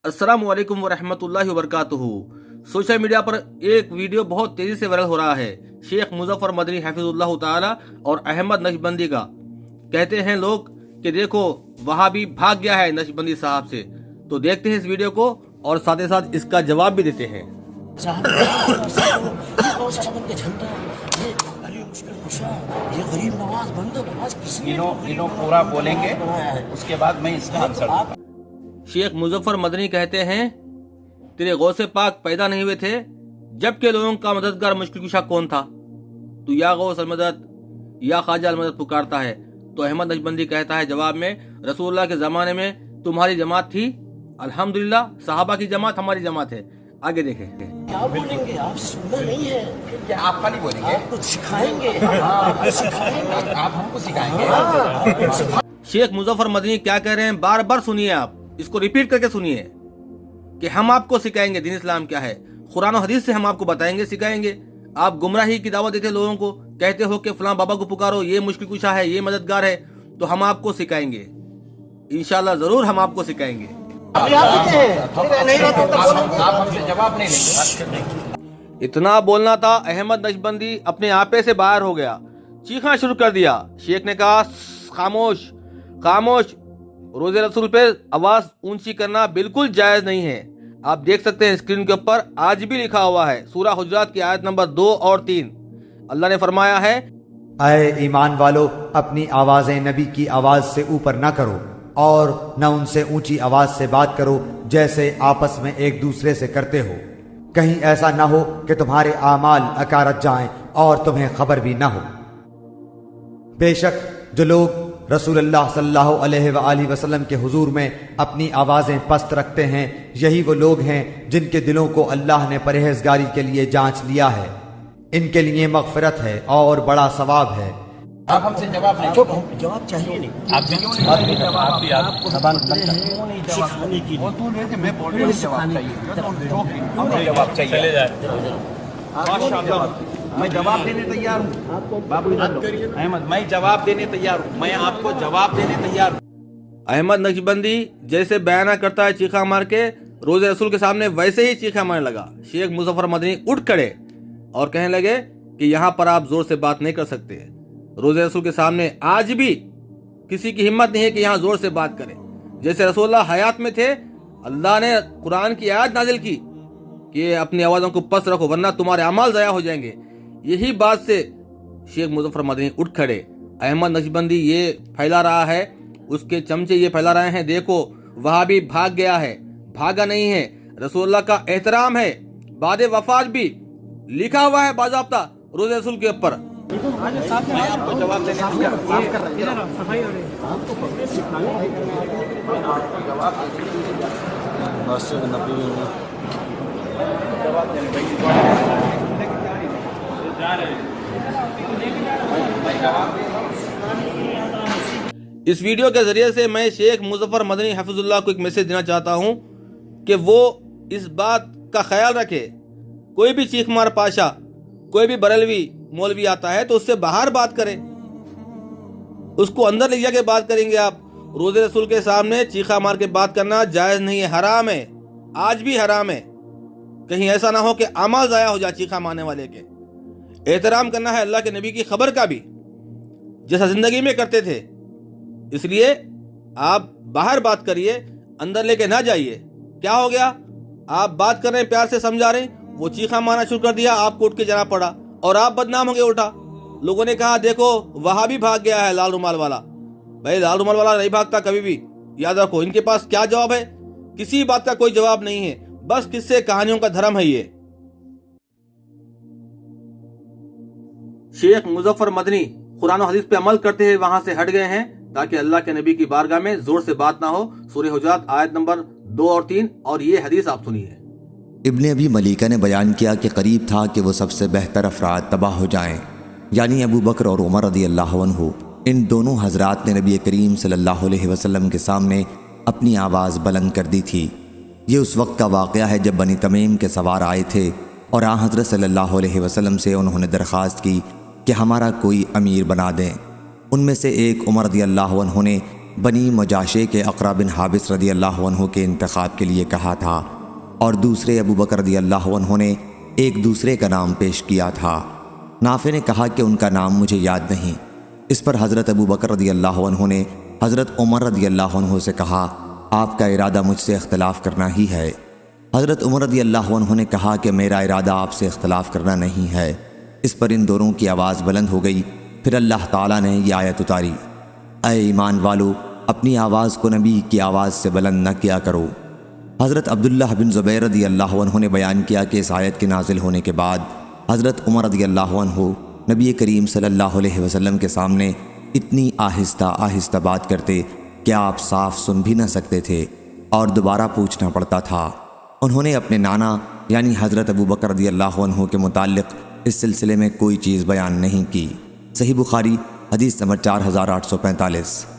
अस्सलाम वालेकुम वरहमतुल्लाहि वबरकातुहू। सोशल मीडिया पर एक वीडियो बहुत तेजी से वायरल हो रहा है। शेख मुजफ्फर मदनी हफिजुल्लाह ताला और अहमद नक्शबंदी का। कहते हैं लोग कि देखो वहाबी भाग गया है नक्शबंदी साहब से। तो देखते हैं इस वीडियो को और साथ ही साथ इसका जवाब भी देते हैं। इनो पूरा बोलेंगे, उसके बाद मैं इसका आंसर दूंगा। शेख मुजफ्फर मदनी कहते हैं तेरे गौसे पाक पैदा नहीं हुए थे जबकि लोगों का मददगार मुश्किल कुशा कौन था? तू या गौस मदद या ख्वाजा मदद पुकारता है। तो अहमद नक्शबंदी कहता है जवाब में, रसूलुल्लाह के जमाने में तुम्हारी जमात थी, अल्हम्दुलिल्लाह सहाबा की जमात हमारी जमात है। आगे देखें। क्या बोलेंगे? आपसे सुनना नहीं है, क्या आप खाली बोलेंगे? आपको सिखाएंगे, आप हमको सिखाएंगे। शेख मुजफ्फर मदनी क्या कह रहे हैं बार बार सुनिए, आप इसको रिपीट करके सुनिए कि हम आपको सिखाएंगे दीन इस्लाम क्या है, कुरान और हदीस से हम आपको बताएंगे, सिखाएंगे। आप गुमराही की दावत देते लोगों को, कहते हो कि फलां बाबा को पुकारो, ये मुश्किल कुशा है, ये मददगार है, तो हम आपको सिखाएंगे इंशाल्लाह, जरूर हम आपको सिखाएंगे। आप हमसे जवाब नहीं लेंगे। इतना बोलना था, अहमद नक्शबंदी अपने आपे से बाहर हो गया, चीखना शुरू कर दिया। शेख ने कहा खामोश खामोश, रोज़े रसूल पे आवाज ऊंची करना बिल्कुल जायज नहीं है। आप देख सकते हैं स्क्रीन के ऊपर आज भी लिखा हुआ है, सूरह हुजरात की आयत नंबर 2 और 3। अल्लाह ने फरमाया है, ऐ ईमान वालो, अपनी आवाजें नबी की आवाज से ऊपर न करो और न उनसे ऊंची आवाज से बात करो जैसे आपस में एक दूसरे से करते हो। कहीं ऐसा न हो कि तुम्हारे आमाल अकारत जाएं और तुम्हें खबर भी न हो। बेशक जो लोग रसूलुल्लाह सल्लल्लाहु अलैहि वसल्लम के हुजूर में अपनी आवाजें पस्त रखते हैं, यही वो लोग हैं जिनके दिलों को अल्लाह ने परहेजगारी के लिए जांच लिया है। इनके लिए मगफिरत है और बड़ा सवाब है। आप हमसे जवाब नहीं। चुप, जवाब चाहिए नहीं। आप सिखाने की जवाब चाहिए। चले जाए। मैं जवाब देने तैयार हूँ बाबू, अहमद, मैं जवाब देने तैयार हूँ, मैं आपको जवाब देने तैयार हूँ। अहमद नक्शबंदी जैसे बयाना करता है चीखा मार के, रोज़े रसूल के सामने वैसे ही चीखा मारने लगा। शेख मुजफ्फर मदनी उठ खड़े और कहने लगे कि यहाँ पर आप जोर से बात नहीं कर सकते। रोज़े रसूल के सामने आज भी किसी की हिम्मत नहीं है कि यहाँ जोर से बात करे। जैसे रसूलुल्लाह हयात में थे, अल्लाह ने कुरान की आयत नाजिल की कि अपनी आवाज़ों को पस्त रखो वरना तुम्हारे अमाल ज़ाया हो जाएंगे। यही बात से शेख मुजफ्फर मदनी उठ खड़े। अहमद नक्शबंदी ये फैला रहा है, उसके चमचे ये फैला रहे हैं, देखो वहाबी भाग गया है, भागा नहीं है। रसूलुल्लाह का एहतराम है, बाद वफात भी लिखा हुआ है बाज़ाब्ता रोज़े रसूल के ऊपर। मैं आपको जवाब देने तैयार हूँ। इस वीडियो के जरिए से मैं शेख मुजफ्फर मदनी हफिजुल्लाह को एक मैसेज देना चाहता हूं कि वो इस बात का ख्याल रखे, कोई भी चीख मार पाशा, कोई भी बरेलवी मौलवी आता है तो उससे बाहर बात करें, उसको अंदर ले जाके बात करेंगे। आप रोज़े रसूल के सामने चीखा मार के बात करना जायज नहीं है, हराम है, आज भी हराम है। कहीं ऐसा ना हो कि अमाल ज़ाया हो जाए चीखा मारने वाले के। एहतराम करना है अल्लाह के नबी की खबर का भी, जैसा जिंदगी में करते थे। इसलिए आप बाहर बात करिए, अंदर लेके ना जाइए। क्या हो गया, आप बात कर रहे हैं, प्यार से समझा रहे हैं, वो चीखा मारना शुरू कर दिया, आपको उठ के जाना पड़ा और आप बदनाम हो गए उल्टा। लोगों ने कहा देखो वहां भी भाग गया है लाल रुमाल वाला। भाई लाल रुमाल वाला नहीं भागता कभी भी, याद रखो। इनके पास क्या जवाब है? किसी बात का कोई जवाब नहीं है, बस किस्से कहानियों का धर्म है ये। शेख मुजफ्फर मदनी कुरान और हदीस पे अमल करते हुए वहां से हट गए हैं ताकि अल्लाह के नबी की बारगाह में जोर से बात ना हो। सूरह हुजरात आयत नंबर 2 और 3, और ये हदीस आप सुनिए। इब्ने अबी मलीका ने बयान किया कि करीब था कि वो सबसे बेहतर अफराद तबाह हो जाएं, यानी अबू बकर और उमर रज़ी अल्लाह अन्हु। इन दोनों हजरात ने नबी करीम सल्लल्लाहु अलैहि वसल्लम के सामने अपनी आवाज़ बुलंद कर दी थी। ये उस वक्त का वाक़या है जब बनी तमीम के सवार आए थे और आ हज़रत सल्लल्लाहु अलैहि वसल्लम से उन्होंने दरख्वास्त की कि हमारा कोई अमीर बना दें। उनमें से एक उमर रज़ी अल्लाह अन्हु ने بنی مجاشے کے اقرا بن حابس رضی اللہ عنہ کے انتخاب کے لیے کہا تھا، اور دوسرے ابو بکر رضی اللہ عنہ نے ایک دوسرے کا نام پیش کیا تھا۔ نافع نے کہا کہ ان کا نام مجھے یاد نہیں۔ اس پر حضرت ابو بکر رضی اللہ عنہ نے حضرت عمر رضی اللہ عنہ سے کہا، آپ کا ارادہ مجھ سے اختلاف کرنا ہی ہے۔ حضرت عمر رضی اللہ عنہ نے کہا کہ میرا ارادہ آپ سے اختلاف کرنا نہیں ہے۔ اس پر ان دونوں کی آواز بلند ہو گئی۔ پھر اللہ تعالیٰ نے یہ آیت اتاری، اے ایمان والو، اپنی آواز کو نبی کی آواز سے بلند نہ کیا کرو۔ حضرت عبداللہ بن زبیر رضی اللہ عنہ نے بیان کیا کہ اس آیت کے نازل ہونے کے بعد حضرت عمر رضی اللہ عنہ نبی کریم صلی اللہ علیہ وسلم کے سامنے اتنی آہستہ آہستہ بات کرتے کہ آپ صاف سن بھی نہ سکتے تھے اور دوبارہ پوچھنا پڑتا تھا۔ انہوں نے اپنے نانا یعنی حضرت ابو بکر رضی اللہ عنہ کے متعلق اس سلسلے میں کوئی چیز بیان نہیں کی۔ صحیح بخاری حدیث نمبر 4845۔